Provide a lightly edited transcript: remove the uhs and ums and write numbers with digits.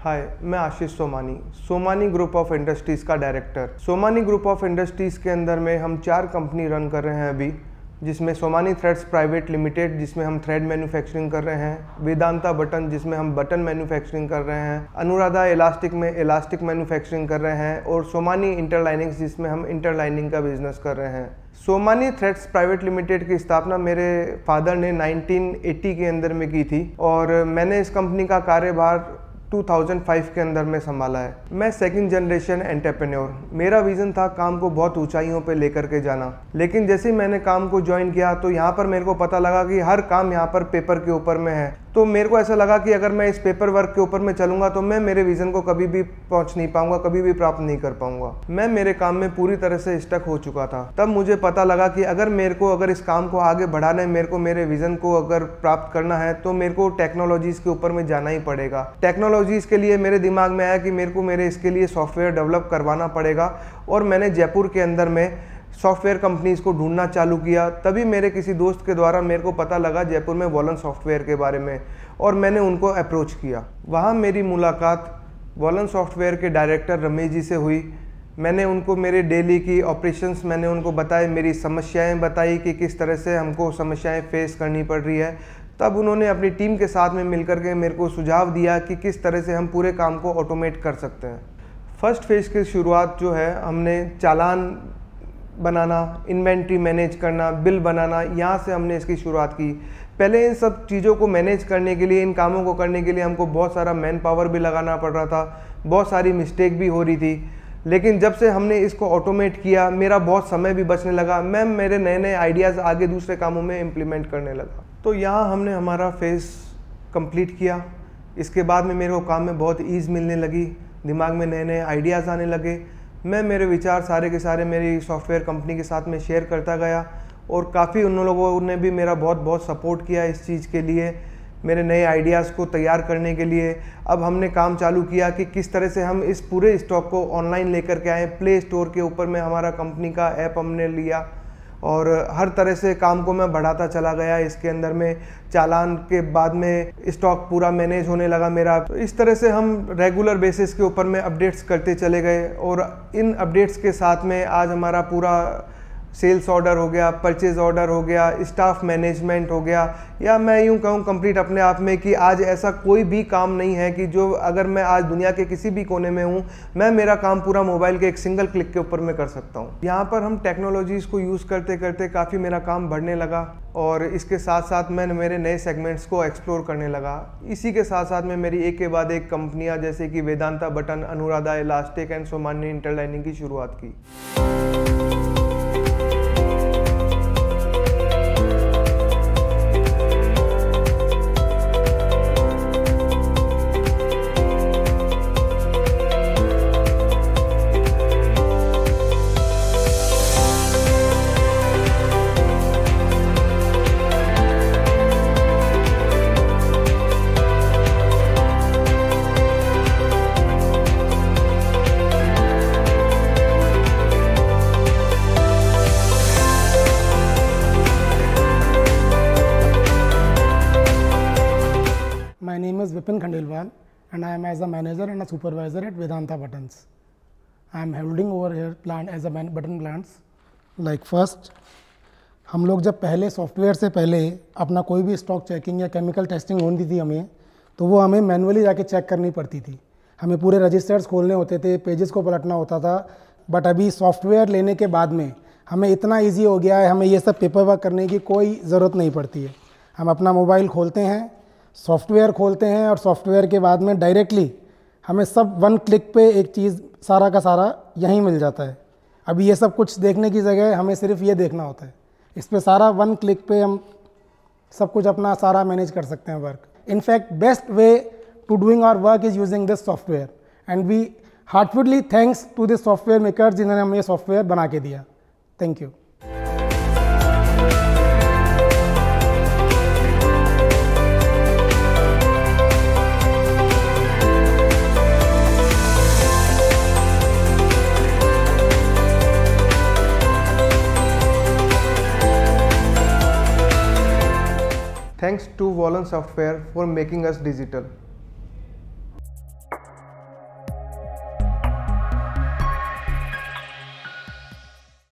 हाय, मैं Ashish Somani, Somani group of industries का director. Somani group of industries के अंदर में हम 4 कंपनी रन कर रहे हैं अभी, जिसमें सोमानी थ्रेड्स प्राइवेट लिमिटेड जिसमें हम थ्रेड मैन्युफैक्चरिंग कर रहे हैं, वेदांता बटन जिसमें हम बटन मैन्युफैक्चरिंग कर रहे हैं, अनुराधा इलास्टिक में इलास्टिक मैन्युफैक्चरिंग कर रहे हैं और सोमानी इंटरलाइनिंग्स जिसमें हम इंटरलाइनिंग का बिजनेस कर रहे हैं। सोमानी थ्रेड्स प्राइवेट लिमिटेड की स्थापना मेरे फादर ने 1980 के अंदर में की थी और मैंने इस कंपनी का कार्यभार 2005 के अंदर में संभाला है। मैं सेकंड जनरेशन एंटरप्रेन्योर। मेरा विज़न था काम को बहुत ऊंचाइयों पे लेकर के जाना, लेकिन जैसे ही मैंने काम को ज्वाइन किया तो यहाँ पर मेरे को पता लगा कि हर काम यहाँ पर पेपर के ऊपर में है। तो मेरे को ऐसा लगा कि अगर मैं इस पेपर वर्क के ऊपर में चलूँगा तो मैं मेरे विज़न को कभी भी पहुँच नहीं पाऊँगा, कभी भी प्राप्त नहीं कर पाऊँगा। मैं मेरे काम में पूरी तरह से स्टक हो चुका था। तब मुझे पता लगा कि अगर इस काम को आगे बढ़ाना है, मेरे को मेरे विज़न को अगर प्राप्त करना है तो मेरे को टेक्नोलॉजीज़ के ऊपर में जाना ही पड़ेगा। टेक्नोलॉजीज़ के लिए मेरे दिमाग में आया कि मेरे इसके लिए सॉफ्टवेयर डेवलप करवाना पड़ेगा और मैंने जयपुर के अंदर में सॉफ्टवेयर कंपनीज़ को ढूंढना चालू किया। तभी मेरे किसी दोस्त के द्वारा मेरे को पता लगा जयपुर में वॉलन सॉफ्टवेयर के बारे में और मैंने उनको अप्रोच किया। वहाँ मेरी मुलाकात वॉलन सॉफ्टवेयर के डायरेक्टर रमेश जी से हुई। मैंने उनको मेरे डेली की ऑपरेशंस मैंने उनको बताए, मेरी समस्याएं बताई कि किस तरह से हमको समस्याएं फेस करनी पड़ रही है। तब उन्होंने अपनी टीम के साथ में मिलकर के मेरे को सुझाव दिया कि किस तरह से हम पूरे काम को ऑटोमेट कर सकते हैं। फर्स्ट फेज़ की शुरुआत जो है, हमने चालान बनाना, इन्वेंट्री मैनेज करना, बिल बनाना, यहाँ से हमने इसकी शुरुआत की। पहले इन सब चीज़ों को मैनेज करने के लिए, इन कामों को करने के लिए हमको बहुत सारा मैन पावर भी लगाना पड़ रहा था, बहुत सारी मिस्टेक भी हो रही थी। लेकिन जब से हमने इसको ऑटोमेट किया, मेरा बहुत समय भी बचने लगा। मैं मेरे नए नए आइडियाज़ आगे दूसरे कामों में इम्प्लीमेंट करने लगा। तो यहाँ हमने हमारा फेज़ कंप्लीट किया। इसके बाद में मेरे को काम में बहुत ईज़ मिलने लगी, दिमाग में नए नए आइडियाज़ आने लगे। मैं मेरे विचार सारे के सारे मेरी सॉफ्टवेयर कंपनी के साथ में शेयर करता गया और काफ़ी उन लोगों ने भी मेरा बहुत सपोर्ट किया इस चीज़ के लिए, मेरे नए आइडियाज़ को तैयार करने के लिए। अब हमने काम चालू किया कि किस तरह से हम इस पूरे स्टॉक को ऑनलाइन लेकर के आएँ। प्ले स्टोर के ऊपर में हमारा कंपनी का ऐप हमने लिया और हर तरह से काम को मैं बढ़ाता चला गया। इसके अंदर में चालान के बाद में स्टॉक पूरा मैनेज होने लगा मेरा। तो इस तरह से हम रेगुलर बेसिस के ऊपर में अपडेट्स करते चले गए और इन अपडेट्स के साथ में आज हमारा पूरा सेल्स ऑर्डर हो गया, परचेज ऑर्डर हो गया, स्टाफ मैनेजमेंट हो गया, या मैं यूँ कहूँ कंप्लीट अपने आप में कि आज ऐसा कोई भी काम नहीं है कि जो अगर मैं आज दुनिया के किसी भी कोने में हूँ, मैं मेरा काम पूरा मोबाइल के एक सिंगल क्लिक के ऊपर में कर सकता हूँ। यहाँ पर हम टेक्नोलॉजीज़ को यूज़ करते करते काफ़ी मेरा काम बढ़ने लगा और इसके साथ साथ मैं मेरे नए सेगमेंट्स को एक्सप्लोर करने लगा। इसी के साथ साथ में मेरी एक के बाद एक कंपनियाँ जैसे कि Vedanta button, Anuradha elastic and Somani interlining की शुरुआत की। My name is Vipin Khandelwal and I am as a manager and a supervisor at Vedanta Buttons. I am holding over here plant as a button plants. Like first, हम लोग जब पहले software से पहले अपना कोई भी स्टॉक चेकिंग या केमिकल टेस्टिंग होती थी हमें, तो वो हमें मैनुअली जाके चेक करनी पड़ती थी। हमें पूरे रजिस्टर्स खोलने होते थे, पेजेस को पलटना होता था। बट अभी सॉफ्टवेयर लेने के बाद में हमें इतना ईजी हो गया है, हमें ये सब पेपर वर्क करने की कोई ज़रूरत नहीं पड़ती है। हम अपना मोबाइल खोलते हैं, सॉफ्टवेयर खोलते हैं और सॉफ्टवेयर के बाद में डायरेक्टली हमें सब वन क्लिक पे एक चीज़ सारा का सारा यहीं मिल जाता है। अभी ये सब कुछ देखने की जगह हमें सिर्फ ये देखना होता है। इस पे सारा वन क्लिक पे हम सब कुछ अपना सारा मैनेज कर सकते हैं work. In fact best way to doing our work is using this software and we heartfully thanks to this software makers जिन्होंने हमें ये सॉफ्टवेयर बना के दिया। Thank you. Thanks to Wallon Software for making us digital.